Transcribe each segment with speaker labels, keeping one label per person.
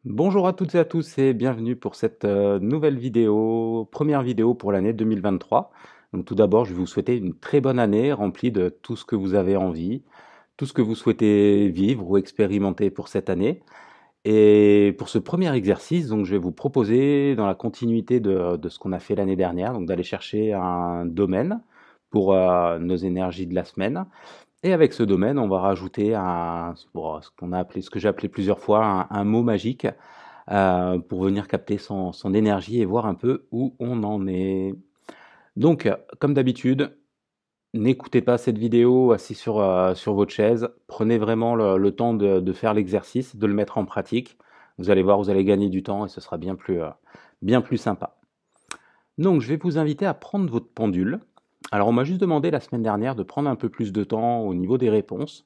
Speaker 1: Bonjour à toutes et à tous et bienvenue pour cette nouvelle vidéo, première vidéo pour l'année 2023. Donc tout d'abord, je vais vous souhaiter une très bonne année remplie de tout ce que vous avez envie, tout ce que vous souhaitez vivre ou expérimenter pour cette année. Et pour ce premier exercice, donc je vais vous proposer dans la continuité de ce qu'on a fait l'année dernière, donc d'aller chercher un domaine pour nos énergies de la semaine. Et avec ce domaine, on va rajouter ce que j'ai appelé plusieurs fois un mot magique pour venir capter son énergie et voir un peu où on en est. Donc, comme d'habitude, n'écoutez pas cette vidéo assis sur votre chaise. Prenez vraiment le temps de faire l'exercice, de le mettre en pratique. Vous allez voir, vous allez gagner du temps et ce sera bien plus sympa. Donc, je vais vous inviter à prendre votre pendule. Alors, on m'a juste demandé la semaine dernière de prendre un peu plus de temps au niveau des réponses.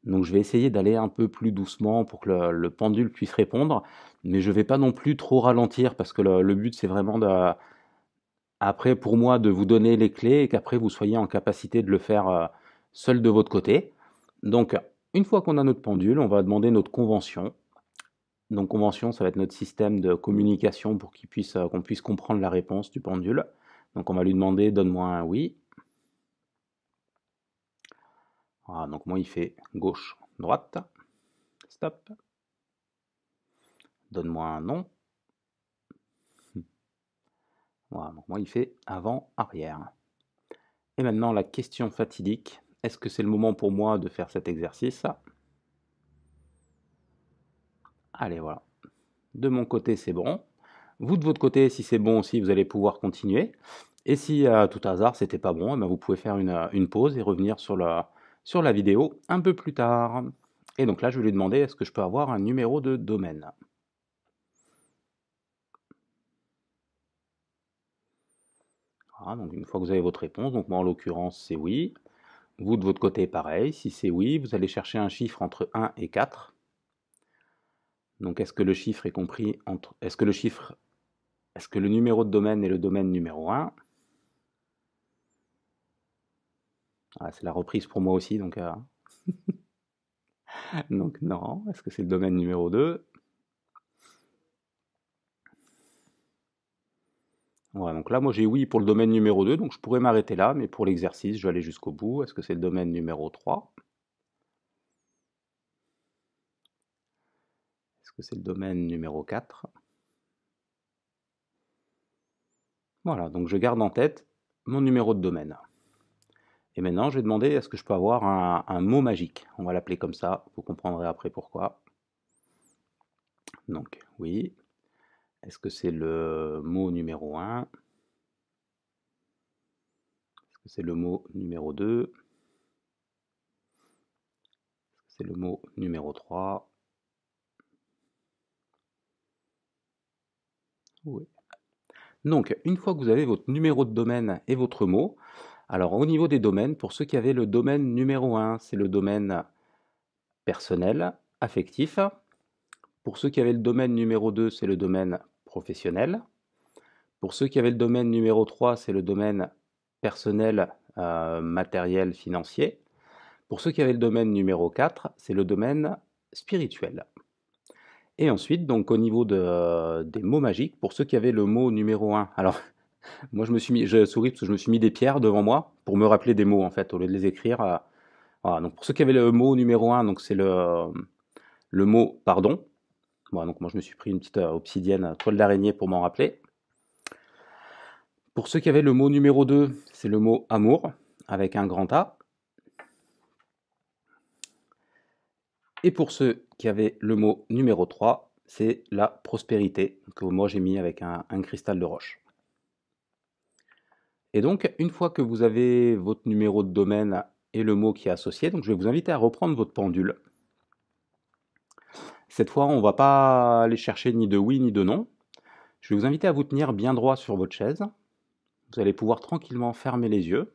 Speaker 1: Donc je vais essayer d'aller un peu plus doucement pour que le pendule puisse répondre, mais je ne vais pas non plus trop ralentir parce que le but c'est vraiment après pour moi de vous donner les clés et qu'après vous soyez en capacité de le faire seul de votre côté. Donc une fois qu'on a notre pendule, on va demander notre convention. Donc convention, ça va être notre système de communication pour qu'on puisse comprendre la réponse du pendule. Donc on va lui demander donne-moi un oui. Voilà, donc moi il fait gauche, droite, stop. Donne-moi un non. Voilà, donc moi il fait avant, arrière. Et maintenant la question fatidique, est-ce que c'est le moment pour moi de faire cet exercice? Allez, voilà. De mon côté c'est bon. Vous de votre côté, si c'est bon aussi, vous allez pouvoir continuer. Et si à tout hasard c'était pas bon, eh ben, vous pouvez faire une pause et revenir sur la vidéo un peu plus tard. Et donc là je vais lui demander, est-ce que je peux avoir un numéro de domaine? Voilà, donc une fois que vous avez votre réponse, donc moi en l'occurrence c'est oui. Vous de votre côté pareil, si c'est oui, vous allez chercher un chiffre entre 1 et 4. Donc est-ce que le chiffre est compris entre... Est-ce que le numéro de domaine est le domaine numéro 1? Ah, c'est la reprise pour moi aussi, donc non. Est-ce que c'est le domaine numéro 2? Ouais, donc là, moi j'ai oui pour le domaine numéro 2, donc je pourrais m'arrêter là, mais pour l'exercice, je vais aller jusqu'au bout. Est-ce que c'est le domaine numéro 3? Est-ce que c'est le domaine numéro 4? Voilà, donc je garde en tête mon numéro de domaine. Et maintenant, je vais demander, est-ce que je peux avoir un mot magique? On va l'appeler comme ça, vous comprendrez après pourquoi. Donc, oui. Est-ce que c'est le mot numéro 1? Est-ce que c'est le mot numéro 2? C'est le mot numéro 3. Oui. Donc, une fois que vous avez votre numéro de domaine et votre mot, alors au niveau des domaines, pour ceux qui avaient le domaine numéro 1, c'est le domaine personnel, affectif. Pour ceux qui avaient le domaine numéro 2, c'est le domaine professionnel. Pour ceux qui avaient le domaine numéro 3, c'est le domaine personnel, matériel, financier. Pour ceux qui avaient le domaine numéro 4, c'est le domaine spirituel. Et ensuite, donc au niveau des mots magiques, pour ceux qui avaient le mot numéro 1, alors moi je souris parce que je me suis mis des pierres devant moi pour me rappeler des mots en fait, au lieu de les écrire. Voilà, donc pour ceux qui avaient le mot numéro 1, donc c'est le mot pardon. Voilà, donc moi je me suis pris une petite obsidienne, toile d'araignée pour m'en rappeler. Pour ceux qui avaient le mot numéro 2, c'est le mot amour, avec un grand A. Et pour ceux qui avaient le mot numéro 3, c'est la prospérité, que moi j'ai mis avec un cristal de roche. Et donc, une fois que vous avez votre numéro de domaine et le mot qui est associé, donc je vais vous inviter à reprendre votre pendule. Cette fois, on ne va pas aller chercher ni de oui ni de non. Je vais vous inviter à vous tenir bien droit sur votre chaise. Vous allez pouvoir tranquillement fermer les yeux.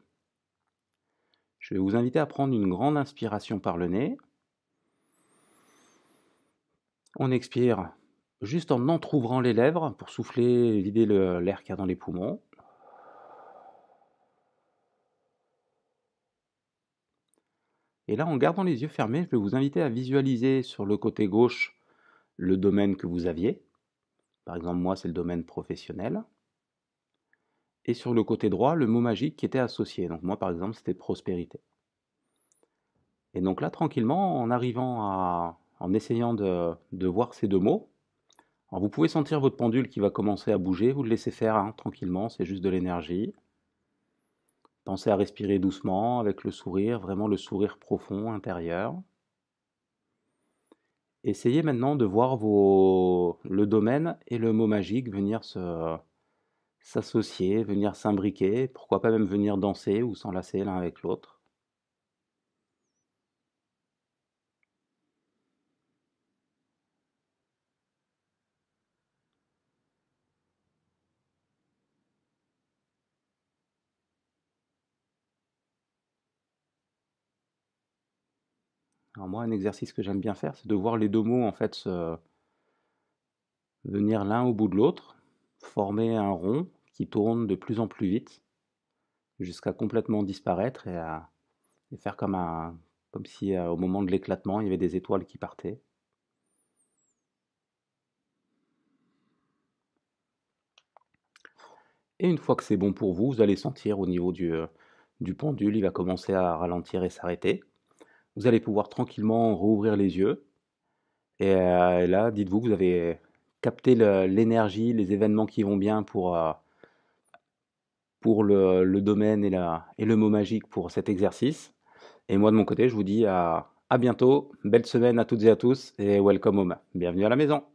Speaker 1: Je vais vous inviter à prendre une grande inspiration par le nez. On expire juste en entrouvrant les lèvres pour souffler, vider l'air qu'il y a dans les poumons. Et là, en gardant les yeux fermés, je vais vous inviter à visualiser sur le côté gauche le domaine que vous aviez. Par exemple, moi, c'est le domaine professionnel. Et sur le côté droit, le mot magique qui était associé. Donc moi, par exemple, c'était prospérité. Et donc là, tranquillement, en essayant de voir ces deux mots, alors vous pouvez sentir votre pendule qui va commencer à bouger, vous le laissez faire hein, tranquillement, c'est juste de l'énergie. Pensez à respirer doucement avec le sourire, vraiment le sourire profond intérieur. Essayez maintenant de voir le domaine et le mot magique venir s'associer, venir s'imbriquer, pourquoi pas même venir danser ou s'enlacer l'un avec l'autre. Alors moi, un exercice que j'aime bien faire, c'est de voir les deux mots en fait venir l'un au bout de l'autre, former un rond qui tourne de plus en plus vite jusqu'à complètement disparaître et faire comme si au moment de l'éclatement, il y avait des étoiles qui partaient. Et une fois que c'est bon pour vous, vous allez sentir au niveau du pendule, il va commencer à ralentir et s'arrêter. Vous allez pouvoir tranquillement rouvrir les yeux. Et là, dites-vous que vous avez capté l'énergie, les événements qui vont bien pour le domaine et le mot magique pour cet exercice. Et moi, de mon côté, je vous dis à bientôt. Belle semaine à toutes et à tous et welcome home. Bienvenue à la maison.